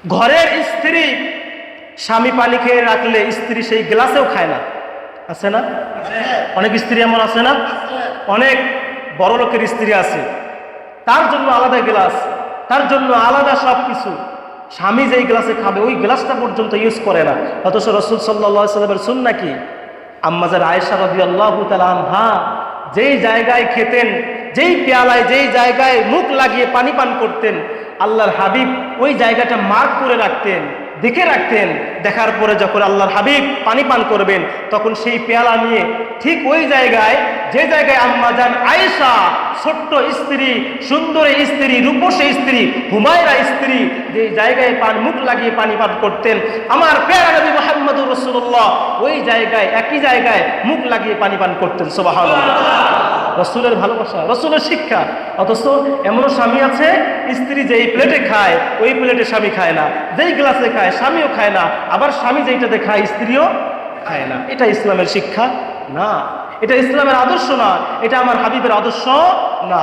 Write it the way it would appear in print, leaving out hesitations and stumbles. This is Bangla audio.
ঘরের স্ত্রী স্বামী পানি খেয়ে রাখলে স্ত্রী সেই গ্লাসেও খায় না, আছে না? অনেক স্ত্রী এমন আছে না? অনেক বড় লোকের স্ত্রী আছে, তার জন্য আলাদা গ্লাস, তার জন্য আলাদা সব কিছু। স্বামী যেই গ্লাসে খাবে ওই গ্লাসটা পর্যন্ত ইউজ করে না। অথচ রাসূল সাল্লাল্লাহু আলাইহি ওয়াসাল্লামের সুন্নাহ কি? আম্মাজান আয়েশা রাদিয়াল্লাহু তাআলা আনহা যেই জায়গায় খেতেন, যেই পেয়ালায় যেই জায়গায় মুখ লাগিয়ে পানি পান করতেন, আল্লাহর হাবিব ওই জায়গাটা মার্ক করে রাখতেন, দেখে রাখতেন। দেখার পরে যখন আল্লাহর হাবিব পানি পান করবেন তখন সেই পেয়ালা নিয়ে ঠিক ওই জায়গায়, যে জায়গায় আম্মাজান আয়েশা ছোট্ট স্ত্রী, সুন্দর স্ত্রী, রূপসী স্ত্রী, হুমায়রা স্ত্রী, যে জায়গায় মুখ লাগিয়ে পানি পান করতেন, আমার প্যারা নবী মুহাম্মদুর রাসূলুল্লাহ ওই জায়গায়, একই জায়গায় মুখ লাগিয়ে পানি পান করতেন। সুবহানাল্লাহ। রসুলের ভালোবাসা, রসুলের শিক্ষা। অথচ এমনও স্বামী আছে, স্ত্রী যেই প্লেটে খায় ওই প্লেটে স্বামী খায় না, যেই গ্লাসে খায় স্বামীও খায় না, আবার স্বামী যেইটাতে খায় স্ত্রীও খায় না। এটা ইসলামের শিক্ষা না, এটা ইসলামের আদর্শ না, এটা আমার হাবিবের আদর্শ না।